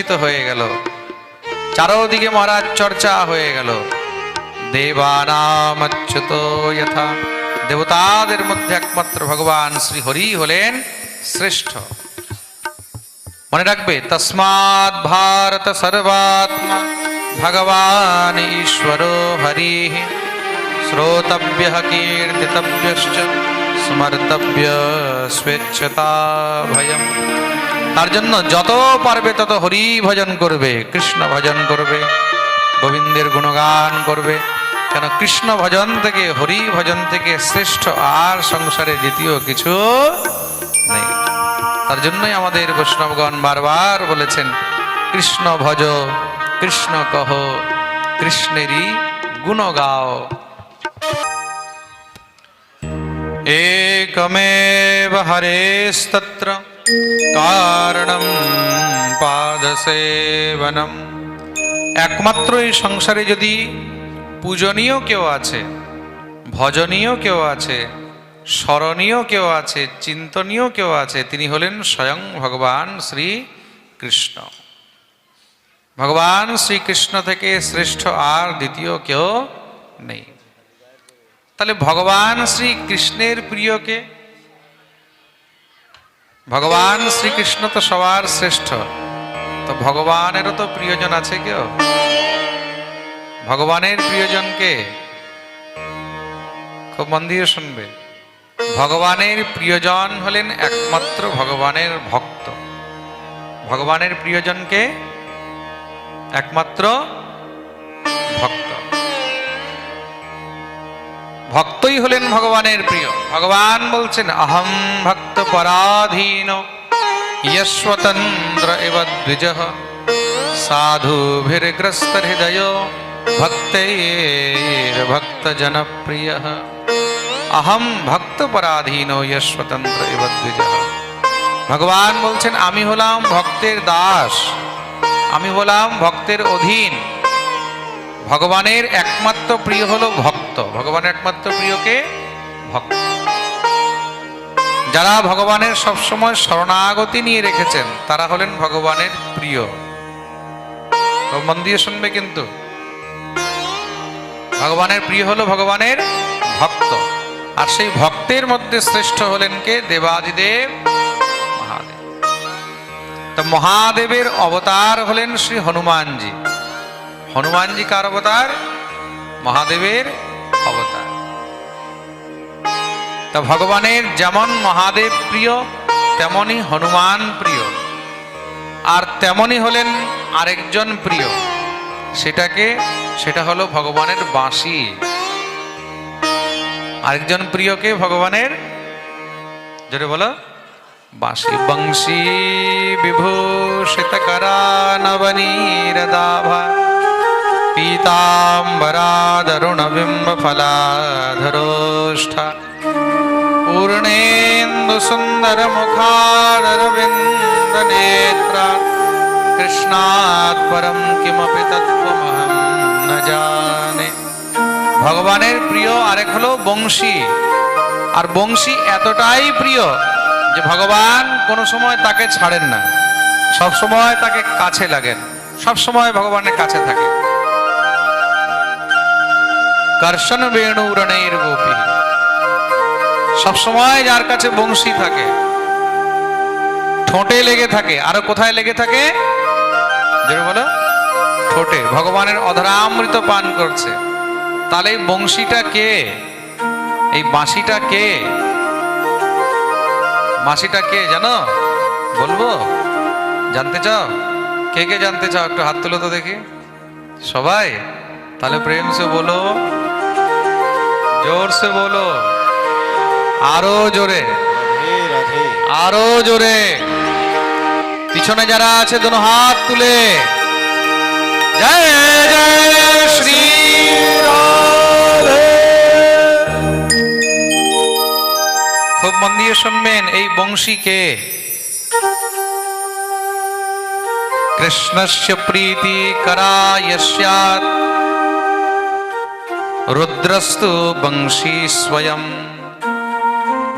পরিলক্ষিত হয়ে গেল, চারোদিকে মহারাজ চর্চা হয়ে গেল। দেবানামচ্যুত যথা, দেবতাদের মধ্যে একমাত্র ভগবান শ্রী হরি হলেন শ্রেষ্ঠ। মনে রাখবে, তস্মাৎ ভারত সর্বাত্মা ভগবান ঈশ্বর হরি, শ্রোতব্য কীর্তিতব্যশ্চ স্মর্তব্য স্বেচ্ছতা ভয়ম। তার জন্য যত পারবে তত হরি ভজন করবে, কৃষ্ণ ভজন করবে, গোবিন্দের গুণগান করবে। কেন কৃষ্ণ ভজন থেকে, হরি ভজন থেকে শ্রেষ্ঠ আর সংসারে দ্বিতীয় কিছু নেই। তার জন্যই আমাদের বৈষ্ণবগণ বারবার বলেছেন, কৃষ্ণ ভজ, কৃষ্ণ কহ, কৃষ্ণেরই গুণ গাও। একমেব হরেস্তত্র কারণম পাদসেবনম। একমাত্র এই সংসারে যদি পূজনীয় কেউ আছে, ভজনীয় কেউ আছে, স্মরণীয় কেউ আছে, চিন্তনীয় কেউ আছে, তিনি হলেন স্বয়ং ভগবান শ্রী কৃষ্ণ। ভগবান শ্রীকৃষ্ণ থেকে শ্রেষ্ঠ আর দ্বিতীয় কেউ নেই। তাহলে ভগবান শ্রীকৃষ্ণের প্রিয়কে, ভগবান শ্রীকৃষ্ণ তো সবার শ্রেষ্ঠ, তো ভগবানেরও তো প্রিয়জন আছে কেউ? ভগবানের প্রিয়জনকে খুব মন দিয়ে শুনবে। ভগবানের প্রিয়জন হলেন একমাত্র ভগবানের ভক্ত। ভগবানের প্রিয়জনকে একমাত্র ভক্ত, ভক্তই হলেন ভগবানের প্রিয়। ভগবান বলছেন, অহম ভক্ত পরাধীন ইয়স্বতন্ত্র এব দ্বিজঃ সাধুভির্গ্রস্ত হৃদয় ভক্তৈর ভক্ত জনপ্রিয়ঃ। অহম ভক্ত পরাধীন ইয়স্বতন্ত্র এব দ্বিজঃ। ভগবান বলছেন, আমি হলাম ভক্তের দাস, আমি হলাম ভক্তের অধীন। ভগবানের একমাত্র প্রিয় হলো ভক্ত। ভগবানের একমাত্র প্রিয়কে ভক্ত। যারা ভগবানের সবসময় শরণাগতি নিয়ে রেখেছেন তারা হলেন ভগবানের প্রিয়। মন দিয়ে শুনবে কিন্তু, ভগবানের প্রিয় হলো ভগবানের ভক্ত। আর সেই ভক্তের মধ্যে শ্রেষ্ঠ হলেন কে? দেবাদিদেব মহাদেব। তো মহাদেবের অবতার হলেন শ্রী হনুমানজি। হনুমানজি কার অবতার? মহাদেবের অবতার। তা ভগবানের যেমন মহাদেব প্রিয়, তেমনি হনুমান প্রিয়। আর তেমনি হলেন আরেকজন প্রিয়, সেটা হলো ভগবানের বাঁশি। আরেকজন প্রিয়কে ভগবানের, জোরে বলো, বাঁশি। বংশী বিভূষিত করা নবনীরদাভা পীতাম্বরাদরুণ বিম্ব ফলাধরোষ্ঠ পূর্ণেন্দু সুন্দর মুখারবিন্দ নেত্রা কৃষ্ণাৎ পরম কিমপি তত্ত্বমহং ন জানে। ভগবানের প্রিয় আরেক হলো বংশী। আর বংশী এতটাই প্রিয় যে ভগবান কোনো সময় তাকে ছাড়েন না, সব সময় তাকে কাছে লাগেন, সব সময় ভগবানের কাছে থাকে। কর্ষণ বেণু রণের গোপী, সবসময় যার কাছে বংশী থাকে, ঠোঁটে লেগে থাকে। আরো কোথায় লেগে থাকে? যেটা বলো, ঠোঁটে। ভগবানের অধরামৃত পান করছে। তাহলে এই বংশীটা কে? এই বাঁশিটা কে? বাঁশিটা কে জানো? বলবো? জানতে চাও? কে কে জানতে চাও? একটু হাত তুলো তো দেখি সবাই। তাহলে প্রেম সে বলো, জোর সে বলো, আরো জোরে, আরো জোরে। পিছনে যারা আছে দোনো হাত তুলে জয় জয় শ্রী রাধে। খুব মন দিয়ে শুনবেন, এই বংশীকে কৃষ্ণস্য প্রীতি করা ইয়স্যাৎ রুদ্রস্তু বংশী স্বয়ং।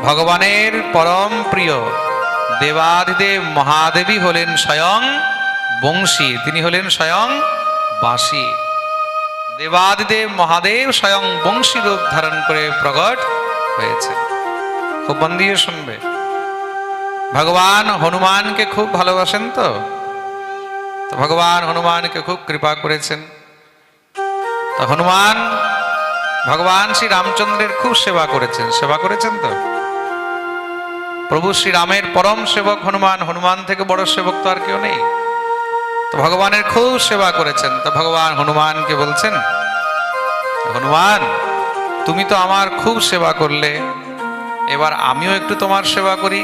ভগবানের পরম প্রিয় দেবাদিদেব মহাদেবী হলেন স্বয়ং বংশী, তিনি হলেন স্বয়ং বাঁশি। দেবাদিদেব মহাদেব স্বয়ং বংশী রূপ ধারণ করে প্রকট হয়েছে। খুব মন দিয়ে শুনবে। ভগবান হনুমানকে খুব ভালোবাসেন তো ভগবান হনুমানকে খুব কৃপা করেছেন। তো হনুমান ভগবান শ্রী রামচন্দ্রের খুব সেবা করেছেন তো। প্রভু শ্রী রামের পরম সেবক হনুমান, হনুমান থেকে বড় সেবক তো আর কেউ নেই। তো ভগবানের খুব সেবা করেছেন। তো ভগবান হনুমানকে বলছেন, হনুমান তুমি তো আমার খুব সেবা করলে, এবার আমিও একটু তোমার সেবা করি।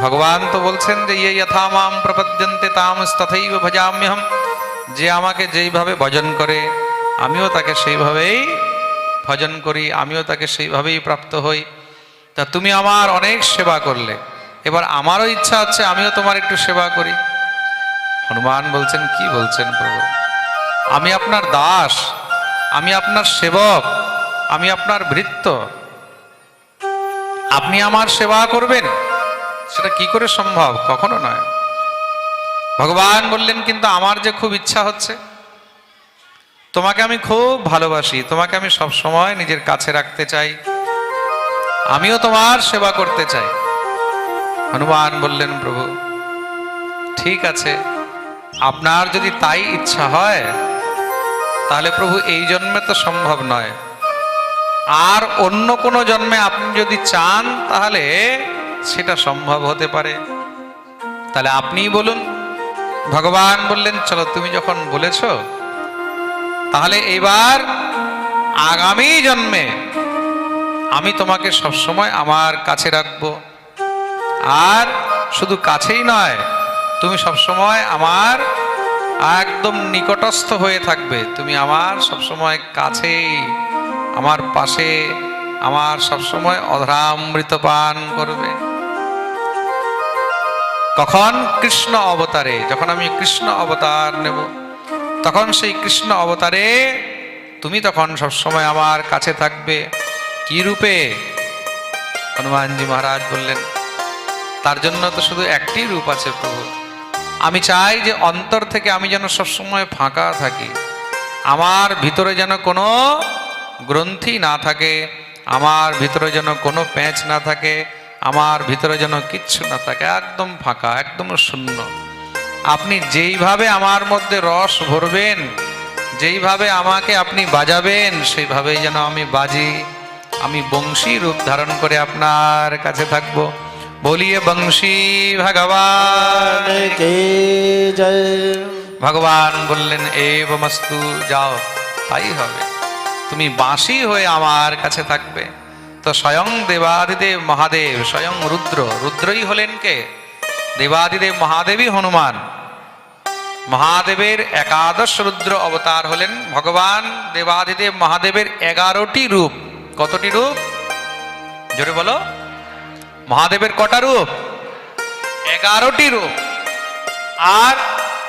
ভগবান তো বলছেন যে ইয়ে যথা মাম প্রপদ্যন্তে তাম তথৈব ভজাম্যহম, যে আমাকে যেইভাবে ভজন করে আমিও তাকে সেইভাবেই ভজন করি, আমিও তাকে সেইভাবেই প্রাপ্ত হই। তা তুমি আমার অনেক সেবা করলে, এবার আমারও ইচ্ছা হচ্ছে আমিও তোমার একটু সেবা করি। হনুমান বলছেন, কি বলছেন প্রভু, আমি আপনার দাস, আমি আপনার সেবক, আমি আপনার ভৃত্য, আপনি আমার সেবা করবেন? সেটা কি করে সম্ভব? কখনো নয়। ভগবান বললেন, কিন্তু আমার যে খুব ইচ্ছা হচ্ছে, তোমাকে আমি খুব ভালোবাসি, তোমাকে আমি সব সময় নিজের কাছে রাখতে চাই, আমিও তোমার সেবা করতে চাই। হনুমান বললেন, প্রভু ঠিক আছে, আপনার যদি তাই ইচ্ছা হয় তাহলে প্রভু এই জন্মে তো সম্ভব নয়, আর অন্য কোনো জন্মে আপনি যদি চান তাহলে সেটা সম্ভব হতে পারে, তাহলে আপনিই বলুন। ভগবান বললেন, চলো তুমি যখন বলেছ তাহলে এবার আগামী জন্মে আমি তোমাকে সবসময় আমার কাছে রাখবো, আর শুধু কাছেই নয়, তুমি সবসময় আমার একদম নিকটস্থ হয়ে থাকবে, তুমি আমার সবসময় কাছেই, আমার পাশে, আমার সবসময় অধরামৃত পান করবে। কখন? কৃষ্ণ অবতারে, যখন আমি কৃষ্ণ অবতার নেব, তখন সেই কৃষ্ণ অবতারে তুমি তখন সবসময় আমার কাছে থাকবে। কি রূপে? হনুমানজি মহারাজ বললেন, তার জন্য তো শুধু একটি রূপ আছে প্রভু, আমি চাই যে অন্তর থেকে আমি যেন সবসময় ফাঁকা থাকি, আমার ভিতরে যেন কোনো গ্রন্থি না থাকে, আমার ভিতরে যেন কোনো প্যাঁচ না থাকে, আমার ভিতরে যেন কিচ্ছু না থাকে, একদম ফাঁকা, একদম শূন্য। আপনি যেইভাবে আমার মধ্যে রস ভরবেন, যেইভাবে আমাকে আপনি বাজাবেন, সেইভাবেই যেন আমি বাজি, আমি বংশী রূপ ধারণ করে আপনার কাছে থাকবো। বলিয়ে বংশী ভগবান কে জয়। ভগবান বললেন, এবমস্তু, যাও, তাই হবে, তুমি বাঁশি হয়ে আমার কাছে থাকবে। তো স্বয়ং দেবাদিদেব মহাদেব, স্বয়ং রুদ্র, রুদ্রই হলেন কে? দেবাদিদেব মহাদেবী হনুমান। মহাদেবের একাদশ রুদ্র অবতার হলেন ভগবান দেবাদিদেব মহাদেবের 11টি রূপ। কতটি রূপ? জোরে বলো। মহাদেবের কটা রূপ? 11টি রূপ। আর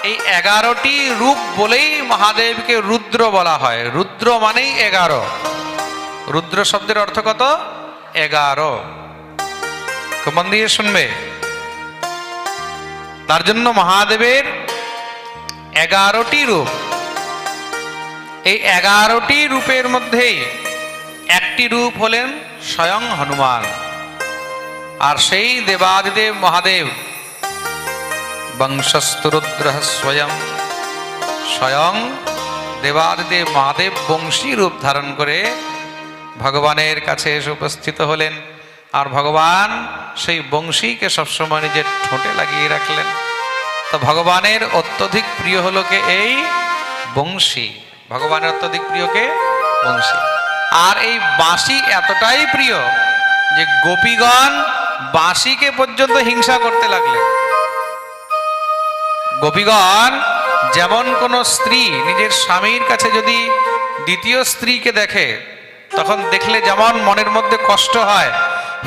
এই 11টি রূপ বলেই মহাদেবকে রুদ্র বলা হয়। রুদ্র মানেই 11। রুদ্র শব্দের অর্থ কত? 11। খুব মন দিয়ে শুনবে। তার জন্য মহাদেবের 11টি রূপ। এই 11টি রূপের মধ্যেই একটি রূপ হলেন স্বয়ং হনুমান। আর সেই দেবাদিদেব মহাদেব বংশস্তু রুদ্র স্বয়ং, স্বয়ং দেবাদিদেব মহাদেব বংশী রূপ ধারণ করে ভগবানের কাছে এসে উপস্থিত হলেন। আর ভগবান সেই বংশীকে সবসময় নিজের ঠোঁটে লাগিয়ে রাখলেন। তো ভগবানের অত্যধিক প্রিয় হলো কে? এই বংশী। ভগবানের অত্যধিক প্রিয় কে? বংশী। আর এই বাঁশি এতটাই প্রিয় যে গোপীগণ বাঁশিকে পর্যন্ত হিংসা করতে লাগলেন। গোপীগণ, যেমন কোনো স্ত্রী নিজের স্বামীর কাছে যদি দ্বিতীয় স্ত্রীকে দেখে, তখন দেখলে যেমন মনের মধ্যে কষ্ট হয়,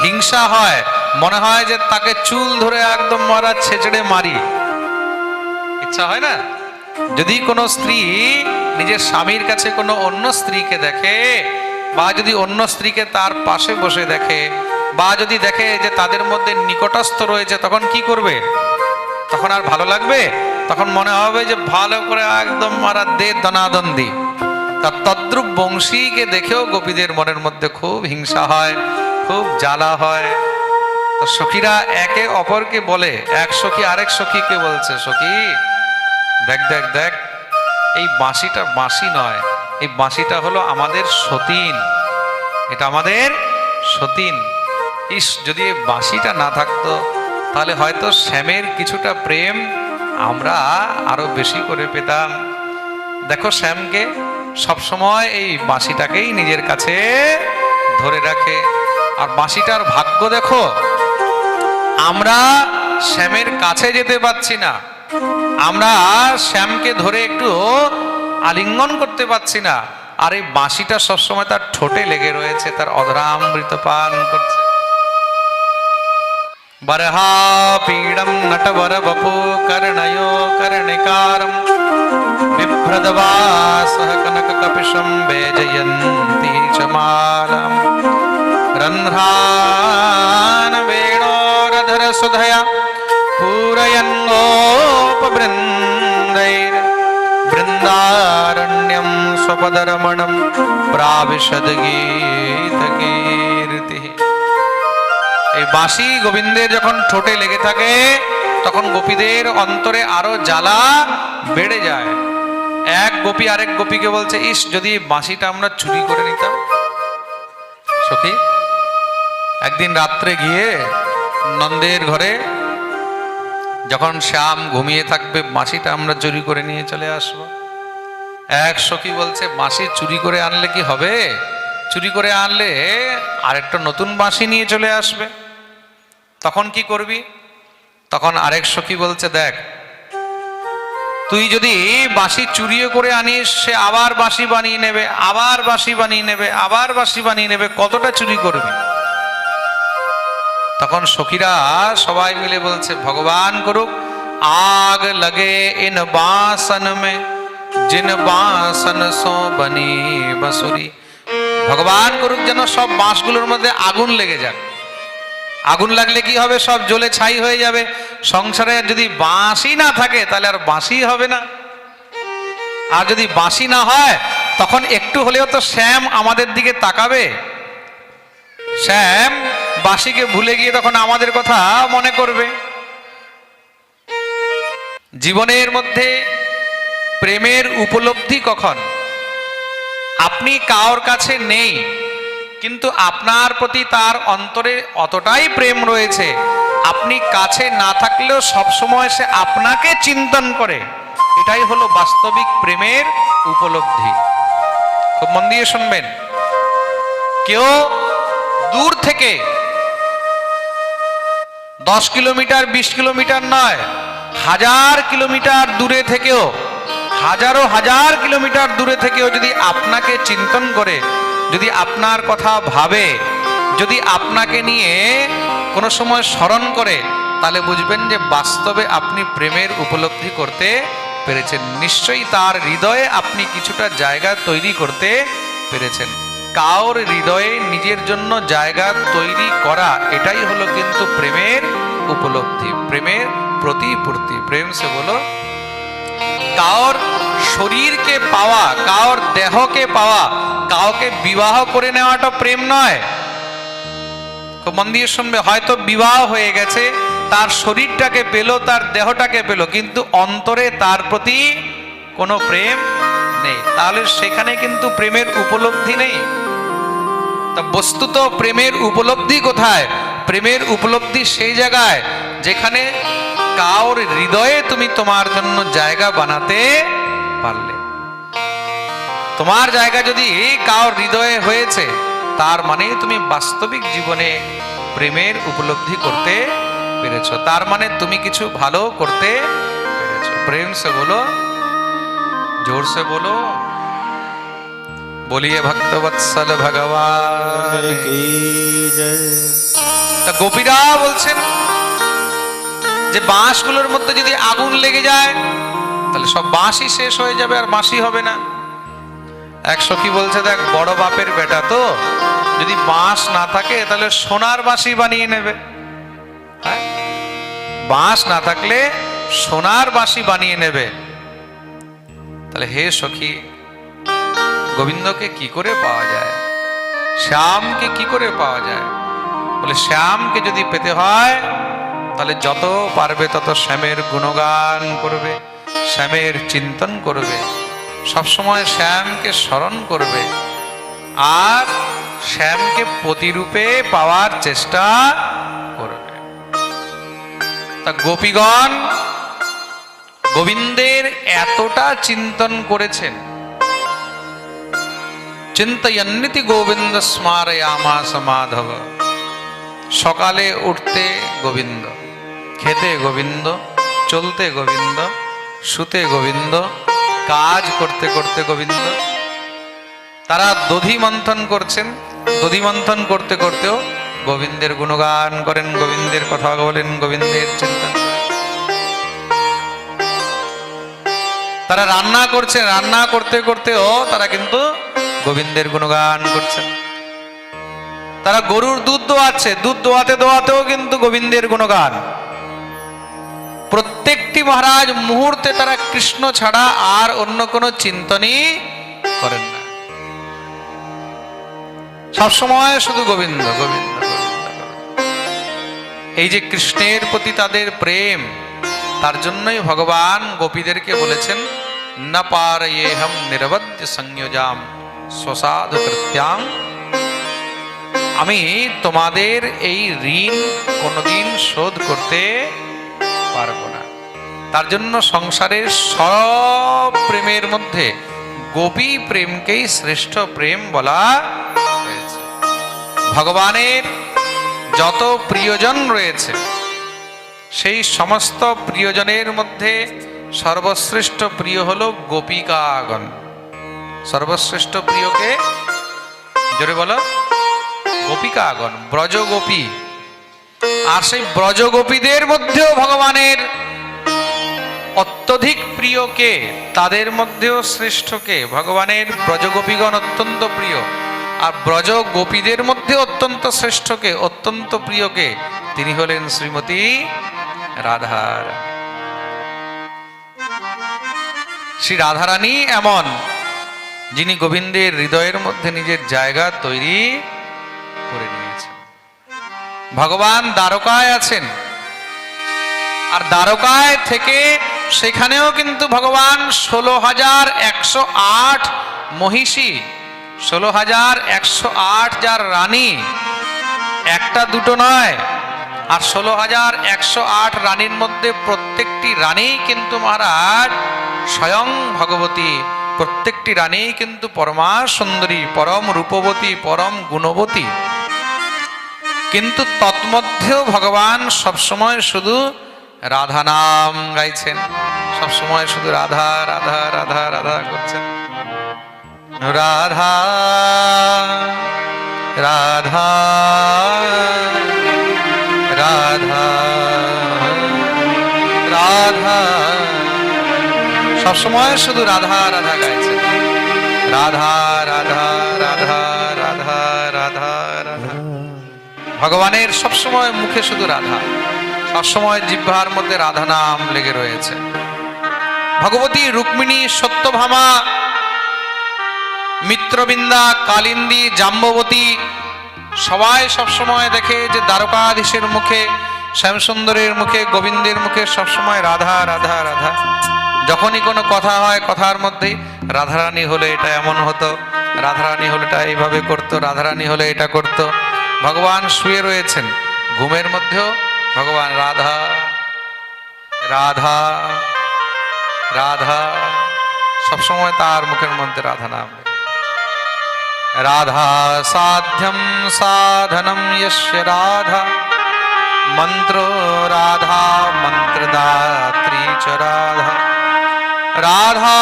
হিংসা হয়, মনে হয় যে তাকে চুল ধরে একদম মারা ছেঁচড়ে মারি, ইচ্ছা হয় না? যদি কোনো স্ত্রী নিজের স্বামীর কাছে কোনো অন্য স্ত্রীকে দেখে, বা যদি অন্য স্ত্রীকে তার পাশে বসে দেখে, বা যদি দেখে যে তাদের মধ্যে নিকটস্থ রয়েছে, তখন কি করবে? তখন আর ভালো লাগবে? তখন মনে হবে যে ভালো করে একদম মারা দে দনাদন দি। তা তদ্রূপ বংশীকে দেখেও গোপীদের মনের মধ্যে খুব হিংসা হয়, খুব জ্বালা হয়। তো সখীরা একে অপরকে বলে, এক সখী আরেক সখীকে বলছে, সখী দেখ দেখ দেখ, এই বাঁশিটা বাঁশি নয়, এই বাঁশিটা হলো আমাদের সতীন, এটা আমাদের সতীন। ইস, যদি এই বাঁশিটা না থাকতো তাহলে হয়তো শ্যামের কিছুটা প্রেম আমরা আরো বেশি করে পেতাম। দেখো শ্যামকে সবসময় এই বাঁশিটাকেই নিজের কাছে ধরে রাখে। আর বাঁশিটার ভাগ্য দেখো, আমরা শ্যামের কাছে যেতে পারছি না, আমরা শ্যামকে ধরে একটু আলিঙ্গন করতে পারছি না, আর এই বাঁশিটা সবসময় তার ঠোঁটে লেগে রয়েছে, তার অধরামৃত পান করছে। বরহা পীড়ম নটবর বপু কর্ণयो কর্ণিকারম বিভ্রদবাসঃ কনক কপিশম বেজয়ন্তি চ মালাম রন্ধ্রান বেণোরধর সুধয়া पूरयन्नोपबृन्दैर् बृन्दारण्यं स्वपदरमणं प्राविशद गीतकीर्तिः। এই বাঁশি গোবিন্দের যখন ঠোঁটে লেগে থাকে তখন গোপীদের অন্তরে আরো জ্বালা বেড়ে যায়। এক গোপী আরেক গোপীকে বলছে, ইস, যদি বাঁশিটা আমরা চুরি করে নিতাম। সখী, একদিন রাত্রে গিয়ে নন্দের ঘরে যখন শ্যাম ঘুমিয়ে থাকবে, বাঁশিটা আমরা চুরি করে নিয়ে চলে আসবো। এক সখী বলছে, বাঁশি চুরি করে আনলে কি হবে? চুরি করে আনলে আরেকটা নতুন বাঁশি নিয়ে চলে আসবে, তখন কি করবি? তখন আরেক সখী বলছে, দেখ, তুই যদি বাঁশি চুরিও করে আনিস, সে আবার বাঁশি বানিয়ে নেবে, আবার বাঁশি বানিয়ে নেবে, আবার বাঁশি বানিয়ে নেবে, কতটা চুরি করবি? তখন সখীরা সবাই মিলে বলছে, ভগবান করুক আগ লাগে ইন বাসন মে জিন বাসন সো বনি বাঁশুরি। ভগবান করুক যেন সব বাঁশগুলোর মধ্যে আগুন লেগে যাক। আগুন লাগলে কি হবে? সব জ্বলে ছাই হয়ে যাবে। সংসারে যদি বাঁশি না থাকে তাহলে আর বাঁশি হবে না। আর যদি বাঁশি না হয় তখন একটু হলেও তো শ্যাম আমাদের দিকে তাকাবে। শ্যাম বাঁশিকে ভুলে গিয়ে তখন আমাদের কথা মনে করবে। জীবনের মধ্যে প্রেমের উপলব্ধি কখন? আপনি কারোর কাছে নেই, কিন্তু আপনার প্রতি তার অন্তরে অতটাই প্রেম রয়েছে, আপনি কাছে না থাকলেও সবসময় সে আপনাকে চিন্তন করে। এটাই হলো বাস্তবিক প্রেমের উপলব্ধি। খুব মন দিয়ে শুনবেন। কেউ দূর থেকে 10 কিলোমিটার 20 কিলোমিটার নয়, 1000 কিলোমিটার দূরে থেকেও, হাজারো হাজার কিলোমিটার দূরে থেকেও যদি আপনাকে চিন্তন করে, যদি আপনার কথা ভাবে, যদি আপনাকে নিয়ে কোনো সময় স্মরণ করে, তাহলে বুঝবেন যে বাস্তবে আপনি প্রেমের উপলব্ধি করতে পেরেছেন। নিশ্চয়ই তার হৃদয়ে আপনি কিছুটা জায়গা তৈরি করতে পেরেছেন। কার হৃদয়ে নিজের জন্য জায়গা তৈরি করা, এটাই হলো কিন্তু প্রেমের উপলব্ধি, প্রেমের প্রতিপূর্তি। প্রেম সে বলো। কার শরীরকে পাওয়া, কার দেহকে পাওয়া, কাউকে বিবাহ করে নেওয়াটা প্রেম নয়। খুব মন দিয়ে শুনবে। হয়তো বিবাহ হয়ে গেছে, তার শরীরটাকে পেল, তার দেহটাকে পেল, কিন্তু অন্তরে তার প্রতি কোনো প্রেম নেই, তাহলে সেখানে কিন্তু প্রেমের উপলব্ধি নেই। তা বস্তুত প্রেমের উপলব্ধি কোথায়? প্রেমের উপলব্ধি সেই জায়গায় যেখানে কার হৃদয়ে তুমি তোমার জন্য জায়গা বানাতে পারলে। তোমার জায়গা যদি কার হৃদয়ে হয়েছে, তার মানে তুমি বাস্তবিক জীবনে প্রেমের উপলব্ধি করতে পেরেছো, তার মানে তুমি কিছু ভালো করতে পেরেছো। প্রেম সে বলো, जोर से बोलो, बोलिए भक्तवत्सल भगवान की जय। তা গোপীরা বলছেন যে বাঁশগুলোর মধ্যে যদি আগুন লেগে যায় তাহলে সব বাঁশই শেষ হয়ে যাবে, আর বাঁশি হবে না। এক সখী বলছে, দেখ, বড় বাপের বেটা তো, যদি বাঁশ না থাকে তাহলে সোনার বাঁশি বানিয়ে নেবে। বাঁশ না থাকলে সোনার বাঁশি বানিয়ে নেবে। তাহলে হে সখী, গোবিন্দকে কি করে পাওয়া যায়, শ্যামকে কি করে পাওয়া যায়? বলে শ্যামকে যদি পেতে হয় তাহলে যত পারবে তত শ্যামের গুণগান করবে, শ্যামের চিন্তন করবে, সবসময় শ্যামকে স্মরণ করবে, আর শ্যামকে প্রতিরূপে পাওয়ার চেষ্টা করবে। তা গোপীগণ গোবিন্দের এতটা চিন্তন করেছেন, চিন্তয়ন্নিতি গোবিন্দ স্মারয়ামাস মাধব। সকালে উঠতে গোবিন্দ, খেতে গোবিন্দ, চলতে গোবিন্দ, শুতে গোবিন্দ, কাজ করতে করতে গোবিন্দ। তারা দধি মন্থন করছেন, দধি মন্থন করতে করতেও গোবিন্দের গুণগান করেন, গোবিন্দের কথা বলেন, গোবিন্দের চিন্তা। তারা রান্না করছেন, রান্না করতে করতেও তারা কিন্তু গোবিন্দের গুণগান করছেন। তারা গরুর দুধ দোয়াচ্ছে, দুধ দোয়াতে দোয়াতেও কিন্তু গোবিন্দের গুণগান। প্রত্যেকটি মহারাজ মুহূর্তে তারা কৃষ্ণ ছাড়া আর অন্য কোনো চিন্তনই করেন না, সবসময় শুধু গোবিন্দ গোবিন্দ গোবিন্দ। এই যে কৃষ্ণের প্রতি তাদের প্রেম, তার জন্যই ভগবান গোপীদেরকে বলেছেন, না পারয়েহম নিরবধ্য সংযোজাম স্বসাধু কৃত্যাং। আমি তোমাদের এই ঋণ কোনোদিন শোধ করতে পারবো না। তার জন্য সংসারের সব প্রেমের মধ্যে গোপী প্রেমকেই শ্রেষ্ঠ প্রেম বলা হয়েছে। ভগবানের যত প্রিয়জন রয়েছে, সেই সমস্ত প্রিয়জনের মধ্যে সর্বশ্রেষ্ঠ প্রিয় হলো গোপিকাগণ। সর্বশ্রেষ্ঠ প্রিয়কে জোরে বলো, গোপিকাগণ, ব্রজগোপী। আর সেই ব্রজগোপীদের মধ্যেও ভগবানের অত্যধিক প্রিয়কে, তাদের মধ্যেও শ্রেষ্ঠকে। ভগবানের ব্রজগোপীগণ অত্যন্ত প্রিয়, আর ব্রজগোপীদের মধ্যে অত্যন্ত শ্রেষ্ঠকে, অত্যন্ত প্রিয়কে, তিনি হলেন শ্রীমতী রাধারানী। শ্রী রাধারানী এমন, যিনি গোবিন্দের হৃদয়ের মধ্যে নিজের জায়গা তৈরি করে নিয়েছেন। ভগবান দ্বারকায় আছেন, আর দ্বারকায় থেকে সেখানেও কিন্তু ভগবান 16,108 মহিষী, 16,108 যার রানী, একটা দুটো নয়। আর 16,108 রানীর মধ্যে প্রত্যেকটি রানী কিন্তু মহারাজ স্বয়ং ভগবতী। প্রত্যেকটি রানী কিন্তু পরমা সুন্দরী, পরম রূপবতী, পরম গুণবতী। কিন্তু তৎমধ্যেও ভগবান সবসময় শুধু রাধা নাম গাইছেন, সবসময় শুধু রাধা রাধা রাধা রাধা করছেন। রাধা রাধা রাধা রাধা, সবসময় শুধু রাধা রাধা গাইছেন। রাধা রাধা রাধা রাধা রাধা রাধা। ভগবানের সবসময় মুখে শুধু রাধা, সবসময় জিহ্বার মধ্যে রাধা নাম লেগে রয়েছে। ভগবতী রুক্মিণী, সত্যভামা, মিত্রবৃন্দা, কালিন্দী, জাম্ববতী সবাই সবসময় দেখে যে দ্বারকাধীশের মুখে, শ্যামসুন্দরের মুখে, গোবিন্দের মুখে সবসময় রাধা রাধা রাধা। যখনই কোনো কথা হয়, কথার মধ্যেই রাধারানী হলে এটা এমন হতো, রাধারানী হলে এটা এইভাবে করতো, রাধারানী হলে এটা করতো। ভগবান শুয়ে রয়েছেন, ঘুমের মধ্যেও ভগবান রাধা রাধা রাধা, সবসময় তার মুখের মধ্যে রাধা নাম। রাধা সাধ্যম সাধনম ইয়স্য রাধা, মন্ত্র রাধা মন্ত্রদাত্রী চ রাধা। রাধা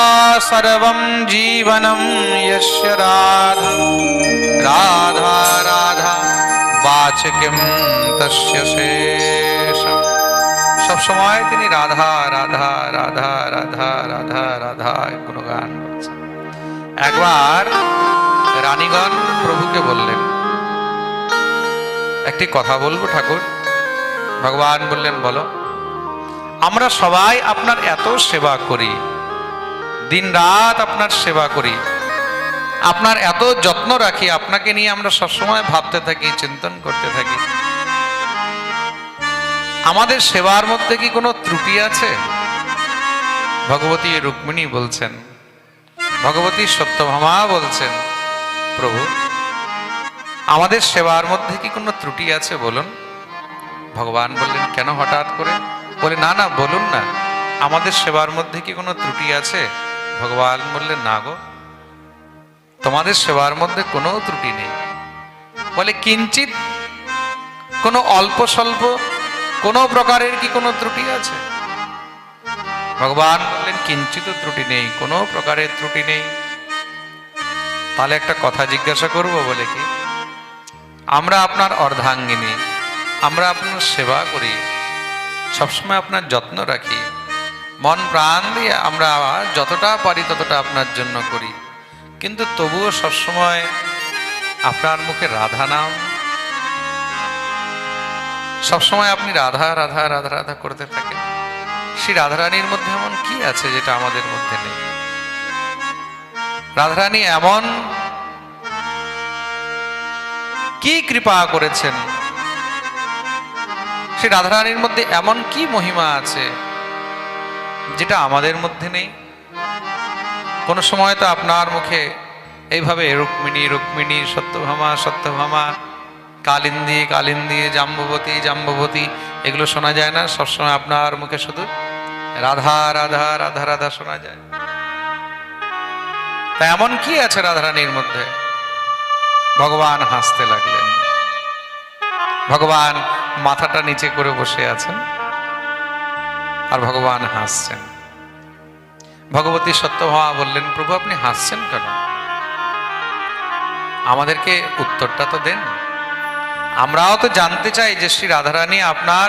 সর্বম জীবনম ইয়স্য রাধা, রাধা রাধা বাচকিম তস্য শেষম। সবসময় তিনি রাধা রাধা রাধা রাধা রাধা রাধা গুণগান করছেন। একবার রানীগণ প্রভুকে বললেন, একটি কথা বলবো ঠাকুর। ভগবান বললেন, বলো। আমরা সবাই আপনার এত সেবা করি, দিন রাত আপনার সেবা করি, আপনার এত যত্ন রাখি, আপনাকে নিয়ে আমরা সবসময় ভাবতে থাকি, চিন্তন করতে থাকি। আমাদের সেবার মধ্যে কি কোনো ত্রুটি আছে? ভগবতী রুক্মিণী বলছেন, ভগবতী সত্যভামা বলছেন, প্রভু আমাদের সেবার মধ্যে কি কোনো ত্রুটি আছে বলুন। ভগবান বললেন, কেন হঠাৎ করে? বলে, না না বলুন না, আমাদের সেবার মধ্যে কি কোনো ত্রুটি আছে? ভগবান বললেন, না গো, তোমাদের সেবার মধ্যে কোনো ত্রুটি নেই। বলে, কিঞ্চিত, কোনো অল্প স্বল্প কোনো প্রকারের কি কোনো ত্রুটি আছে? ভগবান বললেন, কিঞ্চিত ত্রুটি নেই, কোনো প্রকারের ত্রুটি নেই। তাহলে একটা কথা জিজ্ঞাসা করব, বলে কি, আমরা আপনার অর্ধাঙ্গিনী, আমরা আপনার সেবা করি, সবসময় আপনার যত্ন রাখি, মন প্রাণ দিয়ে আমরা যতটা পারি ততটা আপনার জন্য করি, কিন্তু তবুও সবসময় আপনার মুখে রাধা নাম, সবসময় আপনি রাধা রাধা রাধা রাধা করতে থাকেন। সেই রাধারানীর মধ্যে এমন কি আছে যেটা আমাদের মধ্যে নেই? রাধারানী এমন কি কৃপা করেছেন? সেই রাধারানীর মধ্যে এমন কি মহিমা আছে যেটা আমাদের মধ্যে নেই? কোন সময় তো আপনার মুখে এইভাবে রুক্মিণী রুক্মিণী, সত্যভামা সত্যভামা, কালিন্দী কালিন্দী, জাম্ববতী জাম্ববতী এগুলো শোনা যায় না? সবসময় আপনার মুখে শুধু রাধা রাধা রাধা রাধা শোনা যায়। তা এমন কি আছে রাধারানীর মধ্যে? ভগবান হাসতে লাগলেন। ভগবান মাথাটা নিচে করে বসে আছেন আর ভগবান হাসছেন। ভগবতী সত্যভামা বললেন, প্রভু আপনি হাসছেন কেন? আমাদেরকে উত্তরটা তো দেন, আমরাও তো জানতে চাই যে শ্রী রাধারানী আপনার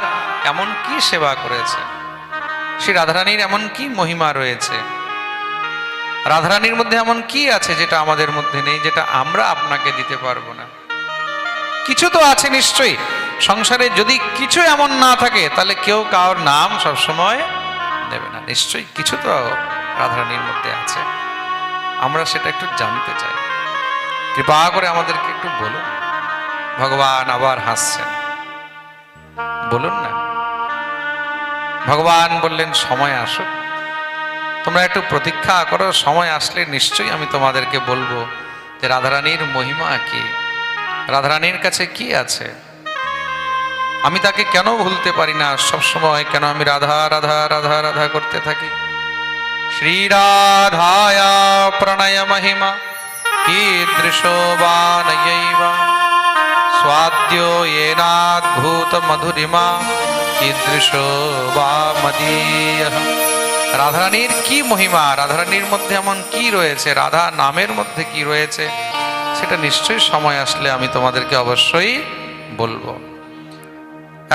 এমন কি সেবা করেছে, শ্রী রাধারানীর এমন কি মহিমা রয়েছে, রাধারানীর মধ্যে এমন কি আছে যেটা আমাদের মধ্যে নেই, যেটা আমরা আপনাকে দিতে পারবো না? কিছু তো আছে নিশ্চয়ই, সংসারে যদি কিছু এমন না থাকে তাহলে কেউ কারোর নাম সবসময় নেবে না। নিশ্চয়ই কিছু তো রাধারানীর মধ্যে আছে, আমরা সেটা একটু জানতে চাই, কৃপা করে আমাদেরকে একটু বলুন। ভগবান আবার হাসছেন, বলুন না। ভগবান বললেন, সময় আসুক, তোমরা একটু প্রতীক্ষা করো, সময় আসলে নিশ্চয়ই আমি তোমাদেরকে বলবো যে রাধারানীর মহিমা কি, রাধারানীর কাছে কি আছে, আমি তাকে কেন ভুলতে পারি না, সব সময় কেন আমি রাধা রাধা রাধা রাধা করতে থাকি। শ্রী রাধায়া প্রণয় মহিমা কীদৃশো বা নয়ৈবা স্বাদ্যো येनाद्भूत মধুরিমা কীদৃশো বা মদীয়ঃ। রাধারানীর কি মহিমা, রাধারানীর মধ্যে এমন কি রয়েছে, রাধা নামের মধ্যে কি রয়েছে, সেটা নিশ্চয়ই সময় আসলে আমি তোমাদেরকে অবশ্যই বলবো।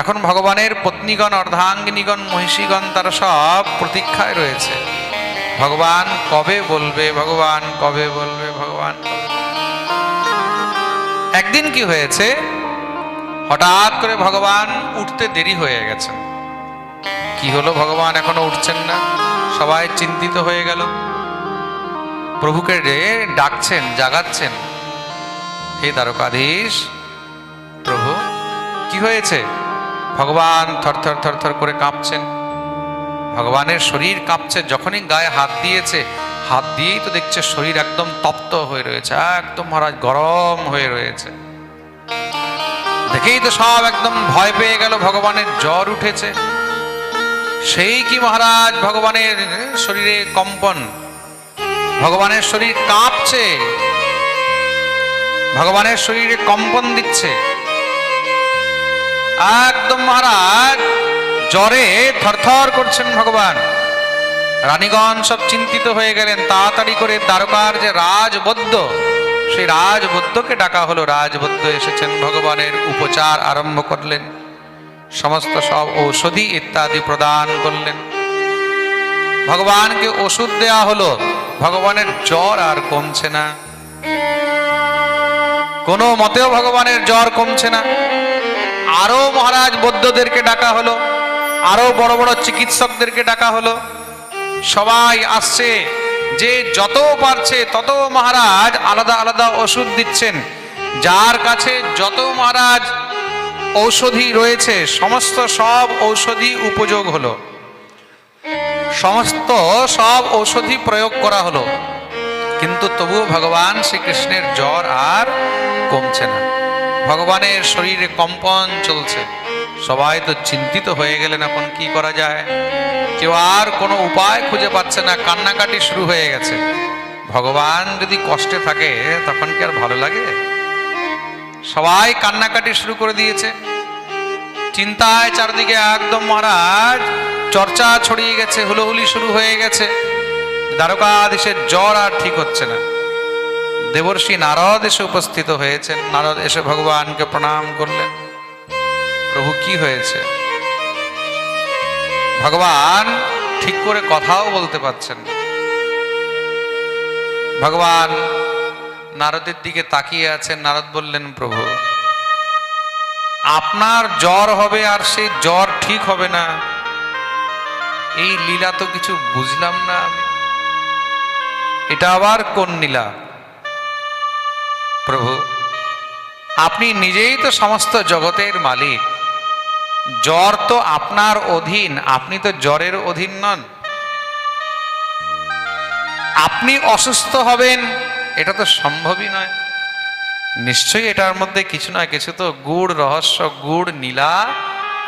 এখন ভগবানের পত্নীগণ, অর্ধাঙ্গিনীগণ, মহিষীগণ তারা সব প্রতীক্ষায় রয়েছে, ভগবান কবে বলবে, ভগবান কবে বলবে, ভগবান কবে। একদিন কি হয়েছে, হঠাৎ করে ভগবান উঠতে দেরি হয়ে গেছেন। কি হলো, ভগবান এখনো উঠছেন না, সবাই চিন্তিত হয়ে গেল। প্রভুকে ডাকছেন, জাগাচ্ছেন, হে দ্বারকাধীশ প্রভু কি হয়েছে? ভগবান থরথর থরথর করে কাঁপছেন, ভগবানের শরীর কাঁপছে। যখনই গায়ে হাত দিয়েছে, হাত দিয়েই তো দেখছে শরীর একদম তপ্ত হয়ে রয়েছে, একদম মহারাজ গরম হয়ে রয়েছে। দেখেই তো সব একদম ভয় পেয়ে গেল, ভগবানের জ্বর উঠেছে। সেই কি মহারাজ ভগবানের শরীরে কম্পন, ভগবানের শরীর কাঁপছে, ভগবানের শরীরে কম্পন দিচ্ছে, একদম মহারাজ জ্বরে থরথর করছেন ভগবান। রানীগণ সব চিন্তিত হয়ে গেলেন, তাড়াতাড়ি করে দ্বারকার যে রাজবৈদ্য, সেই রাজবৈদ্যকে ডাকা হলো। রাজবৈদ্য এসেছেন, ভগবানের উপচার আরম্ভ করলেন, সমস্ত সব ঔষধি ইত্যাদি প্রদান করলেন, ভগবানকে ওষুধ দেয়া হলো। ভগবানের জ্বর আর কমছে না, কোনো মতেও ভগবানের জ্বর কমছে না। আরো মহারাজ বৈদ্যদেরকে ডাকা হলো, আরো বড় বড় চিকিৎসকদেরকে ডাকা হলো, সবাই আসছে, যে যত পারছে তত মহারাজ আলাদা আলাদা ওষুধ দিচ্ছেন। যার কাছে যত মহারাজ ঔষধি রয়েছে সমস্ত সব ঔষধি উপযোগ হলো, সমস্ত সব ঔষধি প্রয়োগ করা হলো, কিন্তু তবুও ভগবান শ্রীকৃষ্ণের জ্বর আর কমছে না। ভগবানের শরীরে কম্পন চলছে। সবাই তো চিন্তিত হয়ে গেলেন, এখন কি করা যায়? কেউ আর কোনো উপায় খুঁজে পাচ্ছে না, কান্নাকাটি শুরু হয়ে গেছে। ভগবান যদি কষ্টে থাকে তখন কি আর ভালো লাগে? সবাই কান্নাকাটি শুরু করে দিয়েছে। চিন্তায় চারদিকে একদম মহারাজ চর্চা ছড়িয়ে গেছে, হুলোহুলি শুরু হয়ে গেছে। দ্বারকাধীশের জ্বর আর ঠিক হচ্ছে না। দেবর্ষি নারদ এসে উপস্থিত হয়েছেন। নারদ এসে ভগবানকে প্রণাম করলেন। প্রভু, কি হয়েছে? ভগবান ঠিক করে কথাও বলতে পারছেন না। ভগবান নারদের দিকে তাকিয়ে আছেন। নারদ বললেন, প্রভু, আপনার জ্বর হবে আর সেই জ্বর ঠিক হবে না, এই লীলা তো কিছু বুঝলাম না আমি। এটা আবার কোন লীলা? প্রভু, আপনি নিজেই তো সমস্ত জগতের মালিক, জ্বর তো আপনার অধীন, আপনি তো জ্বরের অধীন নন। আপনি অসুস্থ হবেন এটা তো সম্ভবই নয়। নিশ্চয়ই এটার মধ্যে কিছু না কিছু তো গূঢ় রহস্য, গূঢ় নীলা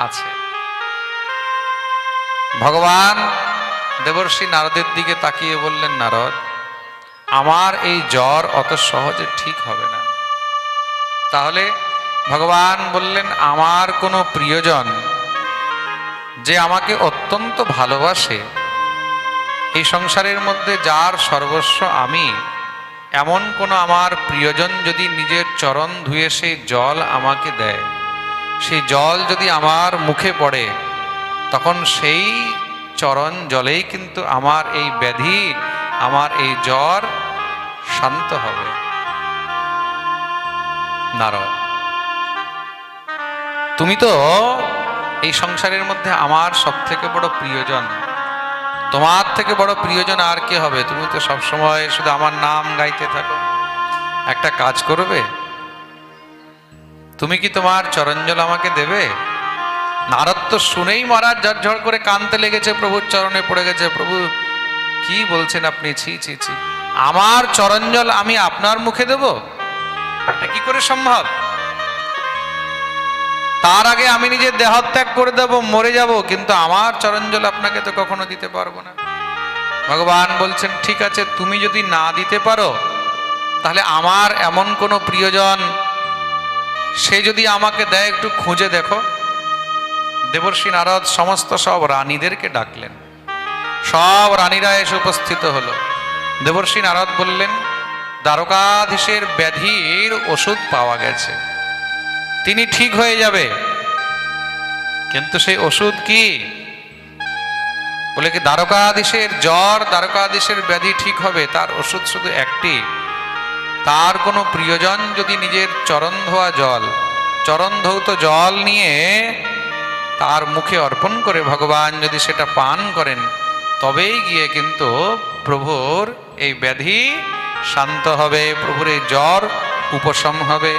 আছে। ভগবান দেবর্ষি নারদের দিকে তাকিয়ে বললেন, নারদ, আমার এই জ্বর অত সহজে ঠিক হবে না। তাহলে ভগবান বললেন, আমার কোনো প্রিয়জন যে আমাকে অত্যন্ত ভালোবাসে, এই সংসারের মধ্যে যার সর্বস্ব আমি, এমন কোনো আমার প্রিয়জন যদি নিজের চরণ ধুয়ে সেই জল আমাকে দেয়, সেই জল যদি আমার মুখে পড়ে, তখন সেই চরণ জলেই কিন্তু আমার এই ব্যাধি, আমার এই জ্বর শান্ত হবে। নারদ, তুমি তো এই সংসারের মধ্যে আমার সব থেকে বড় প্রিয়জন, তোমার থেকে বড় প্রিয়জন আর কে হবে? তুমি তো সবসময় শুধু আমার নাম গাইতে থাকো। একটা কাজ করবে, তুমি কি তোমার চরণজল আমাকে দেবে? নারদ তো শুনেই মহারাজ ঝরঝর করে কাঁদতে লেগেছে, প্রভুর চরণে পড়ে গেছে। প্রভু, কি বলছেন আপনি? ছি ছি ছি, আমার চরণজল আমি আপনার মুখে দেব? এটা কি করে সম্ভব? তার আগে আমি নিজের দেহত্যাগ করে দেব, মরে যাব, কিন্তু আমার চরণজল আপনাকে তো কখনো দিতে পারবো না। ভগবান বলছেন, ঠিক আছে, তুমি যদি না দিতে পারো, তাহলে আমার এমন কোনো প্রিয়জন সে যদি আমাকে দেয়, একটু খুঁজে দেখো। দেবর্ষি নারদ সমস্ত সব রানীদেরকে ডাকলেন। সব রানীরা এসে উপস্থিত হলো। দেবর্ষি নারদ বললেন, দ্বারকাধীশের ব্যাধির ওষুধ পাওয়া গেছে, তিনি ঠিক হয়ে যাবে, কিন্তু সেই ওষুধ কি? বলে কি, দ্বারকাধীশের জ্বর, দ্বারকাধীশের ব্যাধি ঠিক হবে, তার ওষুধ শুধু একটি। তার কোনো প্রিয়জন যদি নিজের চরণ ধোয়া জল, চরণ ধৌত জল নিয়ে তার মুখে অর্পণ করে ভগবান যদি সেটা পান করেন, তবেই গিয়ে কিন্তু প্রভুর এই ব্যাধি শান্ত হবে, প্রভুর এই জ্বর উপশম হবে।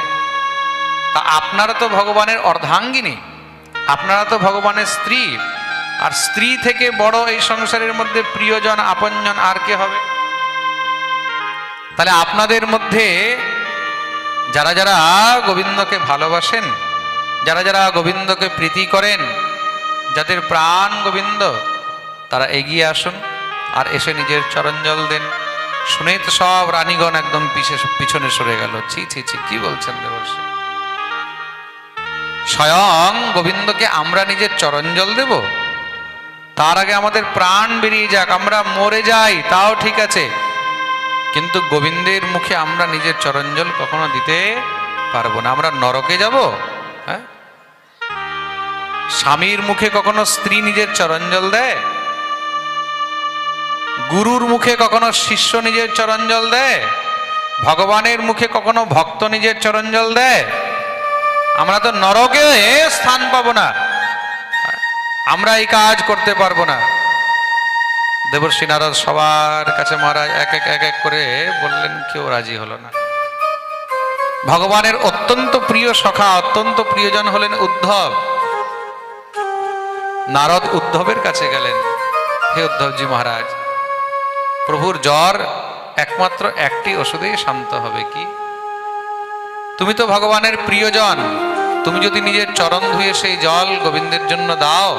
তা আপনারা তো ভগবানের অর্ধাঙ্গিনী, আপনারা তো ভগবানের স্ত্রী, আর স্ত্রী থেকে বড় এই সংসারের মধ্যে প্রিয়জন, আপনজন আর কে হবে? তাহলে আপনাদের মধ্যে যারা যারা গোবিন্দকে ভালোবাসেন, যারা যারা গোবিন্দকে প্রীতি করেন, যাদের প্রাণ গোবিন্দ, তারা এগিয়ে আসুন আর এসে নিজের চরণজল দেন। শুনেই তো সব রানীগণ একদম পিছনে সরে গেল। ছি ছি ছি, কি বলছেন দেবর্ষি? স্বয়ং গোবিন্দকে আমরা নিজের চরণজল দেব? তার আগে আমাদের প্রাণ বেরিয়ে যাক, আমরা মরে যাই তাও ঠিক আছে, কিন্তু গোবিন্দের মুখে আমরা নিজের চরণজল কখনো দিতে পারবো না। আমরা নরকে যাব? হ্যাঁ, স্বামীর মুখে কখনো স্ত্রী নিজের চরণজল দেয়? গুরুর মুখে কখনো শিষ্য নিজের চরণজল দেয়? ভগবানের মুখে কখনো ভক্ত নিজের চরণজল দেয়? আমরা তো নরকে স্থান পাবো না। আমরা এই কাজ করতে পারবো না। দেবর্ষি নারদ সবার কাছে মহারাজ এক এক করে বললেন, কেউ রাজি হলো না। ভগবানের অত্যন্ত প্রিয় সখা, অত্যন্ত প্রিয়জন হলেন উদ্ধব। নারদ উদ্ধবের কাছে গেলেন, হে উদ্ধবজি মহারাজ, প্রভুর জ্বর একমাত্র একটি ওষুধেই শান্ত হবে। কি? তুমি তো ভগবানের প্রিয়জন, তুমি যদি নিজের চরণ ধুয়ে সেই জল গোবিন্দের জন্য দাও,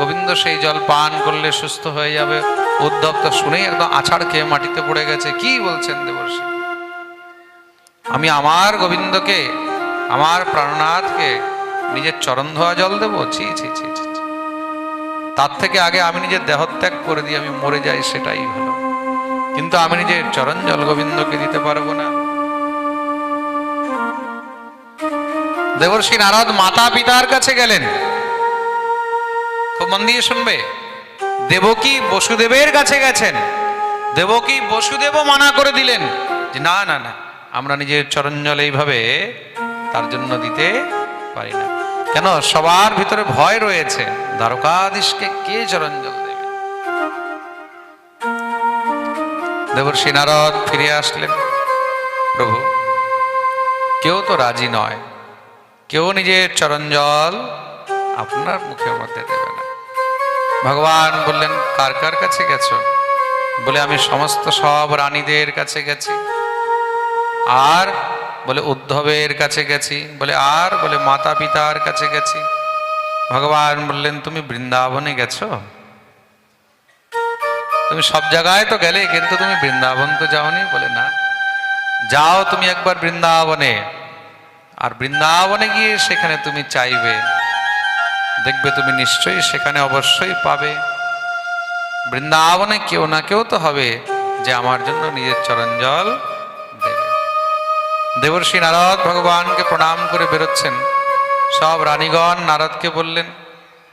গোবিন্দ সেই জল পান করলে সুস্থ হয়ে যাবে। উদ্ধব তো শুনেই একদম আছাড় খেয়ে মাটিতে পড়ে গেছে। কি বলছেন দেবর্ষি? আমি আমার গোবিন্দকে, আমার প্রাণনাথকে নিজের চরণ ধোয়া জল দেবো? ছি ছি ছি ছি। তার থেকে আগে আমি নিজের দেহত্যাগ করে দিয়ে আমি মরে যাই, সেটাই ভালো। কিন্তু আমি নিজের চরণ জল গোবিন্দকে দিতে পারবো না। দেবর্ষি নারদ মাতা পিতার কাছে গেলেন। খুব মন দিয়ে শুনবে, দেবকী বসুদেবের কাছে গেছেন। দেবকী বসুদেবও মানা করে দিলেন যে না না না, আমরা নিজের চরণ জল এইভাবে তার জন্য দিতে পারি না। কেন? সবার ভিতরে ভয় রয়েছে, দ্বারকাধীশকে কে চরণ জল দেবে। দেবর্ষি নারদ ফিরে আসলেন, প্রভু কেউ তো রাজি নয়, কেউ নিজের চরণ জল আপনার মুখের মধ্যে দেবে না। ভগবান বললেন, কার কার কাছে গেছো? বলে আমি সমস্ত সব রানীদের কাছে গেছি। আর বলে উদ্ধবের কাছে গেছি। বলে আর? বলে মাতা পিতার কাছে গেছি। ভগবান বললেন, তুমি বৃন্দাবনে গেছো? তুমি সব জায়গায় তো গেলে, কিন্তু তুমি বৃন্দাবন তো যাওনি। বলে না। যাও তুমি একবার বৃন্দাবনে, আর বৃন্দাবনে গিয়ে সেখানে তুমি চাইবে, দেখবে তুমি নিশ্চয়ই সেখানে অবশ্যই পাবে। বৃন্দাবনে কেউ না কেউ তো হবে যে আমার জন্য নিজের চরণ জল দেবে। দেবর্ষি নারদ ভগবানকে প্রণাম করে বেরোচ্ছেন। সব রানীগণ নারদকে বললেন,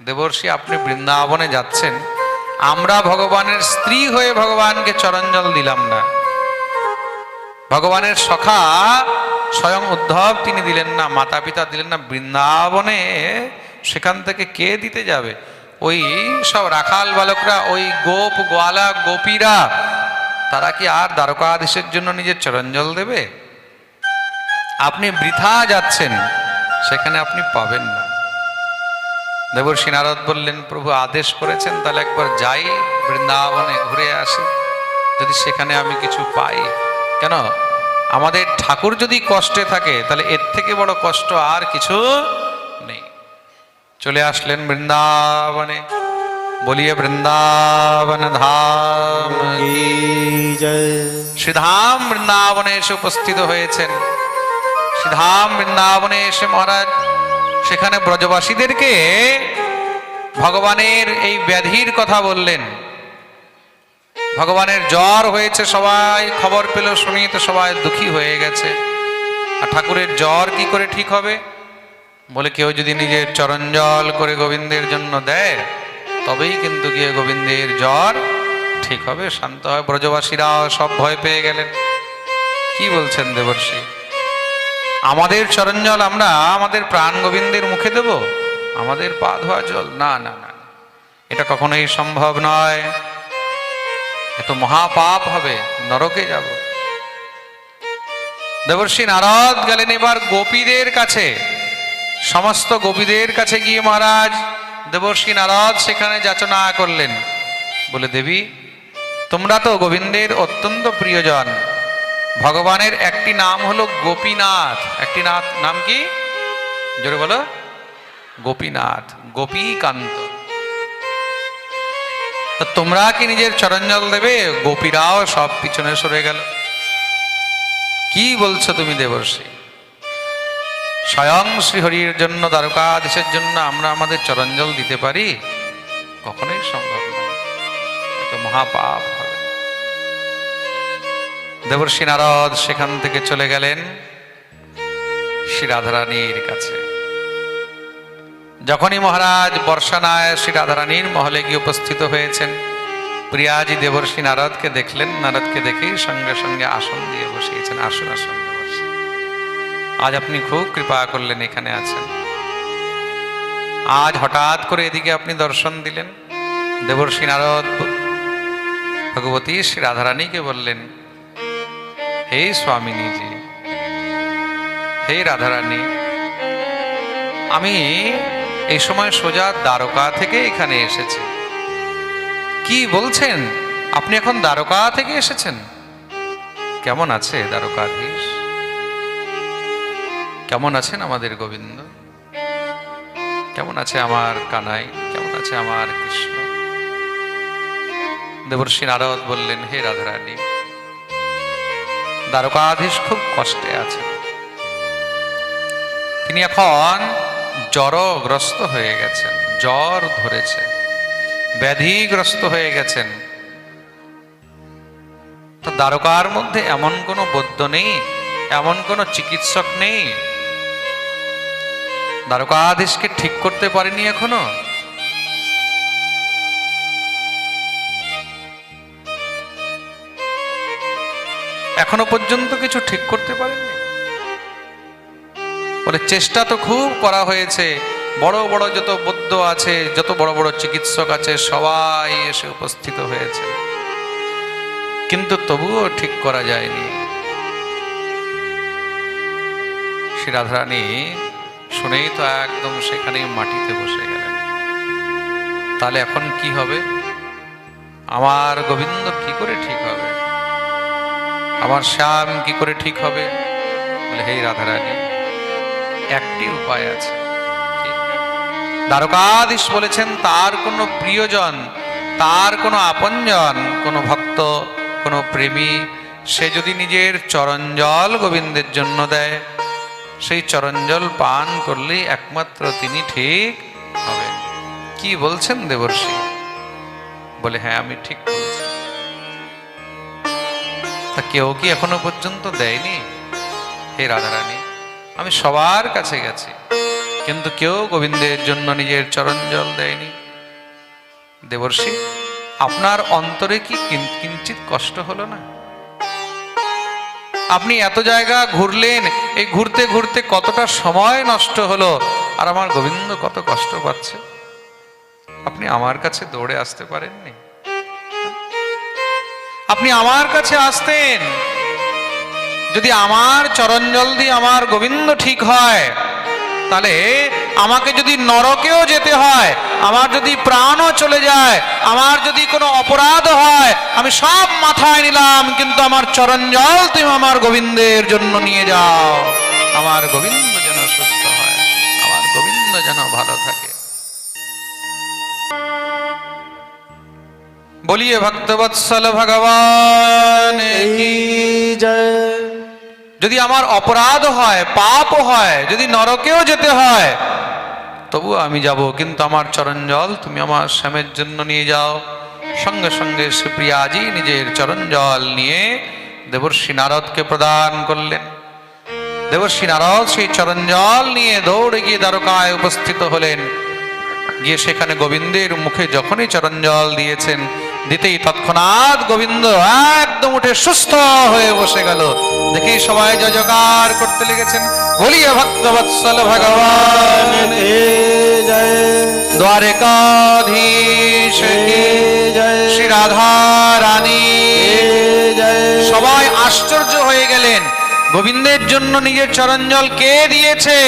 দেবর্ষি আপনি বৃন্দাবনে যাচ্ছেন, আমরা ভগবানের স্ত্রী হয়ে ভগবানকে চরণ জল দিলাম না। ভগবানের সখা স্বয়ং উদ্ধব তিনি দিলেন না, মাতা পিতা দিলেন না, বৃন্দাবনে সেখান থেকে কে দিতে যাবে? ওই সব রাখাল বালকরা, ওই গোপ গোয়ালা গোপীরা, তারা কি আর দ্বারকাধীশের জন্য নিজের চরণ জল দেবে? আপনি বৃথা যাচ্ছেন, সেখানে আপনি পাবেন না। দেবর্ষি নারদ বললেন, প্রভু আদেশ করেছেন, তাহলে একবার যাই বৃন্দাবনে, ঘুরে আসি, যদি সেখানে আমি কিছু পাই। কেন? আমাদের ঠাকুর যদি কষ্টে থাকে, তাহলে এর থেকে বড় কষ্ট আর কিছু নেই। চলে আসলেন বৃন্দাবনে। বলিয়ে বৃন্দাবন ধাম কি জয়। শ্রীধাম বৃন্দাবনে এসে উপস্থিত হয়েছেন। শ্রীধাম বৃন্দাবনে এসে মহারাজ সেখানে ব্রজবাসীদেরকে ভগবানের এই ব্যাধির কথা বললেন। ভগবানের জ্বর হয়েছে, সবাই খবর পেল, শুনি তো সবাই দুঃখী হয়ে গেছে। আর ঠাকুরের জ্বর কি করে ঠিক হবে? বলে কেউ যদি নিজের চরণ জল করে গোবিন্দের জন্য দেয়, তবেই কিন্তু গিয়ে গোবিন্দের জ্বর ঠিক হবে, শান্ত হয়। ব্রজবাসীরাও সব ভয় পেয়ে গেলেন। কি বলছেন দেবর্ষি? আমাদের চরণ জল আমরা আমাদের প্রাণ গোবিন্দের মুখে দেব? আমাদের পা ধোয়া জল? না না না, এটা কখনোই সম্ভব নয়। এত মহাপাপ হবে, নরকে যাব। দেবর্ষি নারদ গেলেন এবার গোপীদের কাছে। সমস্ত গোপীদের কাছে গিয়ে মহারাজ দেবর্ষি নারদ সেখানে যাচনা করলেন। বলে, দেবী তোমরা তো গোবিন্দের অত্যন্ত প্রিয়জন। ভগবানের একটি নাম হলো গোপীনাথ। একটি নাম কি? জোরে বলো। গোপীনাথ, গোপীকান্ত। তোমরা কি নিজের চরণ জল দেবে? গোপীরাও সব পিছনে সরে গেল। কি বলছো তুমি দেবর্ষি? স্বয়ং শ্রীহরির জন্য, দ্বারকাধীশের জন্য আমরা আমাদের চরণ জল দিতে পারি? কখনোই সম্ভব নয়, তো মহাপাপ হবে। দেবর্ষি নারদ সেখান থেকে চলে গেলেন শ্রী রাধারানীর কাছে। যখনই মহারাজ বর্ষানায় শ্রী রাধারানীর মহলে গিয়ে উপস্থিত হয়েছেন, প্রিয়াজি দেবর্ষি নারদকে দেখলেন। নারদকে দেখেই সঙ্গে সঙ্গে আসন দিয়ে বসিয়েছেন। আসুন আসুন দেবর্ষি, আজ আপনি খুব কৃপা করলেন, এখানে আছেন। আজ হঠাৎ করে এদিকে আপনি দর্শন দিলেন। দেবর্ষি নারদ ভগবতী শ্রী রাধারানীকে বললেন, হে স্বামিনীজি, হে রাধারানী, আমি এই সময় সোজা দ্বারকা থেকে এখানে এসেছি। কি বলছেন, আপনি এখন দ্বারকা থেকে এসেছেন? কেমন আছে দ্বারকাধীশ? কেমন আছেন আমাদের গোবিন্দ? কেমন আছে আমার কানাই? কেমন আছে আমার কৃষ্ণ? দেবর্ষি নারদ বললেন, হে রাধারানী, দ্বারকাধীশ খুব কষ্টে আছেন। তিনি এখন জ্বরগ্রস্ত হয়ে গেছেন, জ্বর ধরেছে, ব্যাধিগ্রস্ত হয়ে গেছেন। তো দ্বারকার মধ্যে এমন কোনো বৈদ্য নেই, এমন কোনো চিকিৎসক নেই, দ্বারকাধীশকে ঠিক করতে পারেনি এখনো? এখনো পর্যন্ত কিছু ঠিক করতে পারেননি? বলে চেষ্টা তো খুব করা হয়েছে, বড় বড় যত বৈদ্য আছে, যত বড় বড় চিকিৎসক আছে, সবাই এসে উপস্থিত হয়েছে, কিন্তু তবুও ঠিক করা যায়নি। শ্রী রাধারানী শুনেই তো একদম সেখানেই মাটিতে বসে গেলেন। তাহলে এখন কি হবে? আমার গোবিন্দ কি করে ঠিক হবে? আমার শ্যাম কি করে ঠিক হবে? বলে, হে রাধারানী, একটি উপায় আছে। দ্বারকাধীশ বলেছেন, তার কোনো প্রিয়জন, তার কোনো আপনজন, কোনো ভক্ত, কোনো প্রেমী, সে যদি নিজের চরণজল গোবিন্দের জন্য দেয়, সেই চরণজল পান করলে একমাত্র তিনি ঠিক হবেন। কি বলছেন দেবর্ষি? বলে, হ্যাঁ, আমি ঠিক বলছি। তা কেউ কি এখনো পর্যন্ত দেয়নি? হে রাধারানী, আমি সবার কাছে গেছি, কিন্তু কেউ গোবিন্দের জন্য নিজের চরণজল দেয়নি। দেবর্ষি, আপনার অন্তরে কি কিঞ্চিত কষ্ট হলো না? আপনি এত জায়গা ঘুরলেন, এই ঘুরতে ঘুরতে কতটা সময় নষ্ট হলো, আর আমার গোবিন্দ কত কষ্ট পাচ্ছে। আপনি আমার কাছে দৌড়ে আসতে পারেননি? আপনি আমার কাছে আসতেন, যদি আমার চরণজল দিয়ে আমার গোবিন্দ ঠিক হয়, তাহলে আমাকে যদি নরকেও যেতে হয়, আমার যদি প্রাণও চলে যায়, আমার যদি কোনো অপরাধ হয়, আমি সব মাথায় নিলাম, কিন্তু আমার চরণজল তুমি আমার গোবিন্দের জন্য নিয়ে যাও। আমার গোবিন্দ যেন সুস্থ হয়, আমার গোবিন্দ যেন ভালো থাকে। বলিয়ে ভক্তবৎসল ভগবান কি জয়। যদি আমার অপরাধ হয়, পাপ হয়, যদি নরকেও যেতে হয়, তবু আমি যাব, কিন্তু আমার চরণজল তুমি আমার শ্যামের জন্য নিয়ে যাও। সঙ্গে সঙ্গে সুপ্রিয়াজি নিজের চরণজল নিয়ে দেবর্ষি নারদকে প্রদান করলেন। দেবর্ষি নারদ সেই চরণজল নিয়ে দৌড়ে গিয়ে দ্বারকায় উপস্থিত হলেন। গিয়ে সেখানে গোবিন্দের মুখে যখনই চরণজল দিয়েছেন, দিতেই তৎক্ষণাৎ গোবিন্দ একদম উঠে সুস্থ হয়ে বসে গেল। দেখি সবাই জয়জয়কার করতে লেগেছেন, বলিয়ে ভক্তবৎসল ভগবান দ্বারকাধীশ কি জয়, শ্রী রাধা রানী জয়। সবাই আশ্চর্য হয়ে গেলেন, গোবিন্দের জন্য নিজের চরণজল কে দিয়েছে?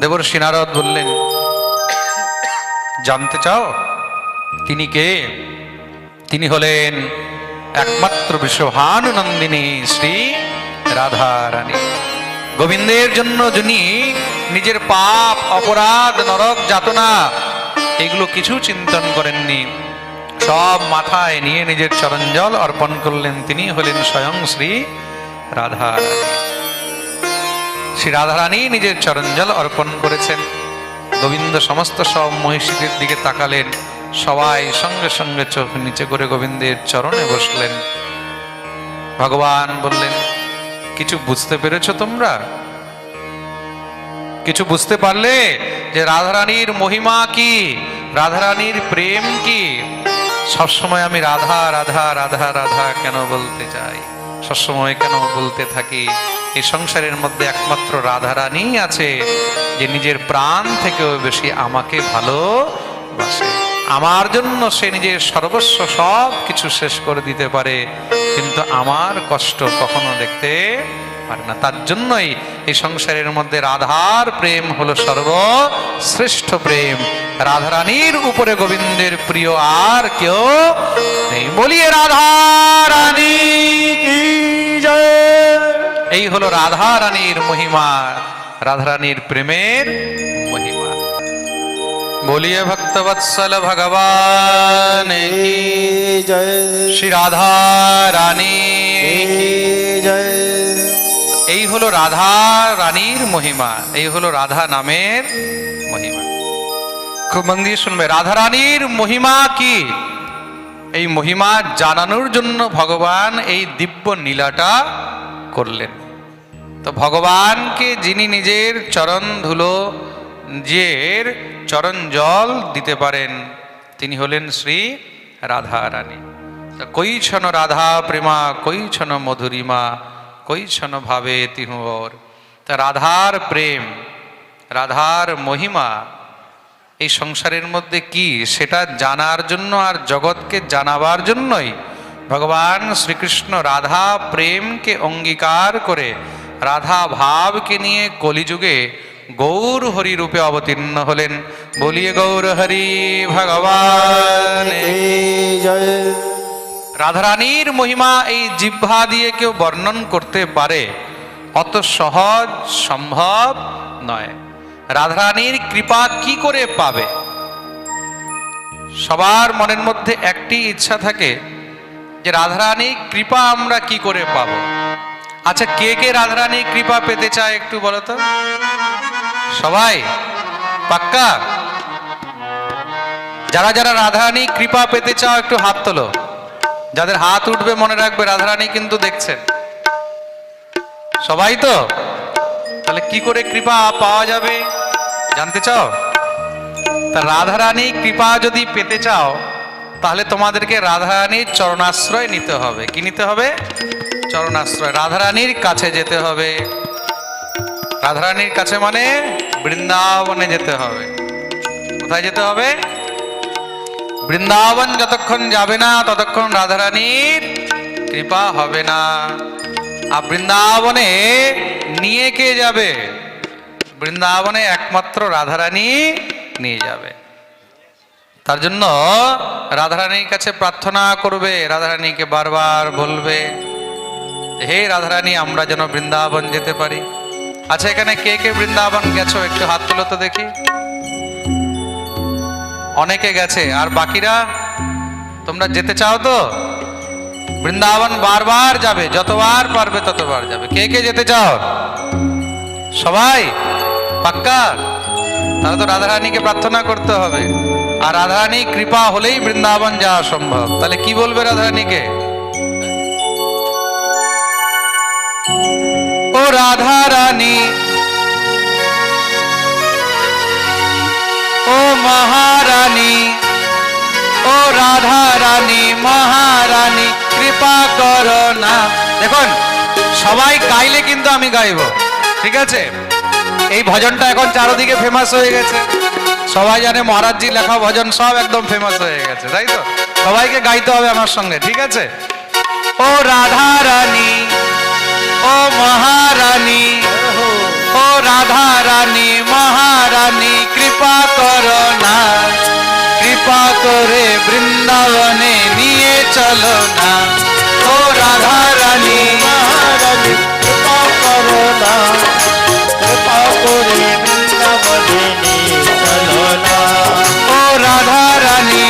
দেবর্ষি নারদ বললেন, জানতে চাও তিনি কে? তিনি হলেন একমাত্র বিশ্বভানুনন্দিনী শ্রী রাধা রানী। গোবিন্দের জন্য যিনি নিজের পাপ, অপরাধ, নরক যাতনা এগুলো কিছু চিন্তন করেননি, সব মাথায় নিয়ে নিজের চরণজল অর্পণ করলেন, তিনি হলেন স্বয়ং শ্রী রাধা রানী। শ্রী রাধা রানী নিজের চরণজল অর্পণ করেছেন। গোবিন্দ সমস্ত সব মহিষীদের দিকে তাকালেন, সবাই সঙ্গে সঙ্গে চোখ নিচে করে গোবিন্দের চরণে বসলেন। ভগবান বললেন, কিছু বুঝতে পেরেছ তোমরা? কিছু বুঝতে পারলে যে রাধারানীর মহিমা কি, রাধারানীর প্রেম কি? সবসময় আমি রাধা রাধা রাধা রাধা কেন বলতে চাই, সবসময় কেন বলতে থাকি এই সংসারের মধ্যে একমাত্র রাধারানী আছে যে নিজের প্রাণ থেকেও বেশি আমাকে ভালোবাসে। আমার জন্য সে নিজের সর্বস্ব সব কিছু শেষ করে দিতে পারে, কিন্তু আমার কষ্ট কখনো দেখতে পারে না। তার জন্যই এই সংসারের মধ্যে রাধার প্রেম হলো সর্বশ্রেষ্ঠ প্রেম। রাধারানীর উপরে গোবিন্দের প্রিয় আর কেউ নেই। বলিয়ে রাধা রানী কি জয়। এই হলো রাধা রানীর মহিমা, রাধারানীর প্রেমের মহিমা। बोलिए भक्तवत्सल भगवान की जय, श्री राधा रानी की जय। এই হলো রাধা রানীর মহিমা, এই হলো রাধা নামের মহিমা। খুব মন দিয়ে শুনবে, রাধা রানীর মহিমা কি? এই মহিমা জানানোর জন্য ভগবান এই দিব্য লীলাটা করলেন। তো ভগবানকে যিনি নিজের চরণ ধুলো, নিজের চরণ জল দিতে পারেন, তিনি হলেন শ্রী রাধা রানী। কৈছন রাধা প্রেমা কৈছন মধুরিমা কৈছন ভাবে তিহুর। তা রাধার প্রেম, রাধার মহিমা এই সংসারের মধ্যে কি সেটা জানার জন্য আর জগৎকে জানাবার জন্যই ভগবান শ্রীকৃষ্ণ রাধা প্রেমকে অঙ্গীকার করে রাধা ভাবকে নিয়ে কলিযুগে গৌর হরি রূপে অবতীর্ণ হলেন। বলিয়ে গৌর হরি ভগবান জয়। রাধারানীর মহিমা এই জিহ্বা দিয়ে কেউ বর্ণন করতে পারে অত সহজ সম্ভব নয়। রাধারানীর কৃপা কি করে পাবে? সবার মনের মধ্যে একটি ইচ্ছা থাকে যে রাধারানীর কৃপা আমরা কি করে পাবো। আচ্ছা, কে কে রাধারানীর কৃপা পেতে চায় একটু বলো তো? সবাই পাক্কা? যারা যারা রাধারানীর কৃপা পেতে চাও একটু হাত তোলো। যাদের হাত উঠবে মনে রাখবে রাধারানী কিন্তু দেখছেন। সবাই তো? তাহলে কি করে কৃপা পাওয়া যাবে জানতে চাও? তা রাধারানী কৃপা যদি পেতে চাও তাহলে তোমাদেরকে রাধারানীর চরণাশ্রয় নিতে হবে। কি নিতে হবে? চরণাশ্রয়। রাধারানীর কাছে যেতে হবে। রাধারানীর কাছে মানে বৃন্দাবনে যেতে হবে। কোথায় যেতে হবে? বৃন্দাবন যতক্ষণ যাবে না ততক্ষণ রাধারানীর কৃপা হবে না। আর বৃন্দাবনে নিয়ে কে যাবে? বৃন্দাবনে একমাত্র রাধারানী নিয়ে যাবে। তার জন্য রাধারানীর কাছে প্রার্থনা করবে, রাধারানীকে বারবার বলবে, হে রাধারানী আমরা যেন বৃন্দাবন যেতে পারি। আচ্ছা, এখানে কে কে বৃন্দাবন গেছো একটু হাত তুলো তো দেখি। অনেকে গেছে, আর বাকিরা তোমরা যেতে চাও তো? বৃন্দাবন বারবার যাবে, যতবার পারবে ততবার যাবে। কে কে যেতে চাও? সবাই পাক্কা? তাহলে তো রাধারানীকে প্রার্থনা করতে হবে, আর রাধারানী কৃপা হলেই বৃন্দাবন যাওয়া সম্ভব। তাহলে কি বলবে রাধারানীকে? ও রাধা রানী, ও মহারানী, ও রাধা রানী মহারানী কৃপা করো না। দেখুন, সবাই গাইলে কিন্তু আমি গাইব, ঠিক আছে? এই ভজনটা এখন চারদিকে ফেমাস হয়ে গেছে। সবাই জানে মহারাজজি লেখা ভজন সব একদম ফেমাস হয়ে গেছে, তাই তো? সবাইকে গাইতে হবে আমার সঙ্গে, ঠিক আছে? ও রাধা রানী, ও মহারানী, ও রাধা রানী মহারানী কৃপা করো না, কৃপা করে বৃন্দাবনে নিয়ে চলো না। ও রাধা রানী মহারানী কৃপা করো না, কৃপা করে বৃন্দাবনে নিয়ে চলো না। ও রাধা রানী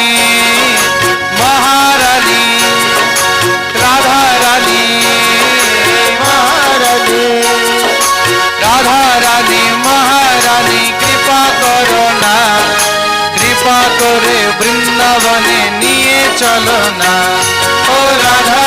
মহারানী, রাধা রানী মহারানী, রাধা রানী মহারানী কৃপা করো না, কৃপা করে বৃন্দাবনে নিয়ে চলো না। ও রাধা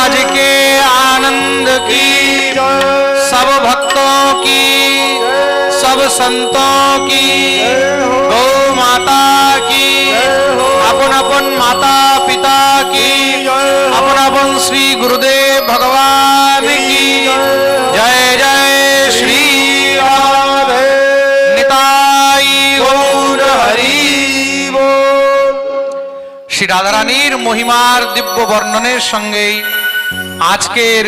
आज के आनंद की सब भक्तों की सब संतों की गौ माता की अपन अपन माता पिता की अपन अपन श्री गुरुदेव भगवान की जय जय श्री राधे निताई गौर हरि बोल। श्री রাধারানীর মহিমার দিব্য বর্ণনের সঙ্গেই আজকের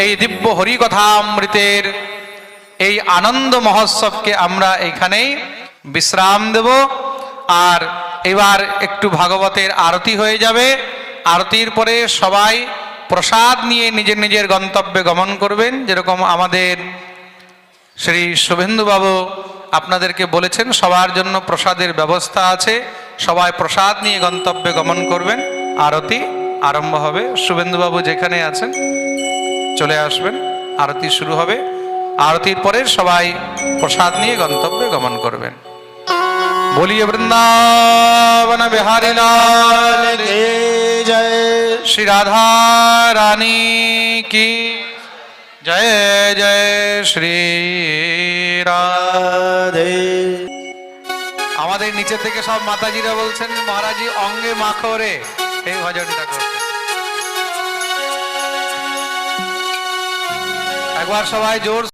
এই দিব্য হরিকথা অমৃতের এই আনন্দ মহোৎসবকে আমরা এখানেই বিশ্রাম দেব। আর এবার একটু ভাগবতের আরতি হয়ে যাবে। আরতির পরে সবাই প্রসাদ নিয়ে নিজের নিজের গন্তব্যে গমন করবেন। যেরকম আমাদের শ্রী শুভেন্দুবাবু আপনাদেরকে বলেছেন সবার জন্য প্রসাদের ব্যবস্থা আছে, সবাই প্রসাদ নিয়ে গন্তব্যে গমন করবেন। আরতি আরম্ভ হবে। শুভেন্দুবাবু যেখানে আছেন চলে আসবেন, আরতি শুরু হবে। আরতির পরে সবাই প্রসাদ নিয়ে গন্তব্যে গমন করবেন। बोलिए वृंदावन बिहारी लाल की जय। श्री राधा रानी की जय जय श्री राधे। আমাদের নিচে থেকে সব মাতাজিরা বলছেন মহারাজি অঙ্গে মাখো রে, এই ভজনটা করতে। একবার সবাই জোর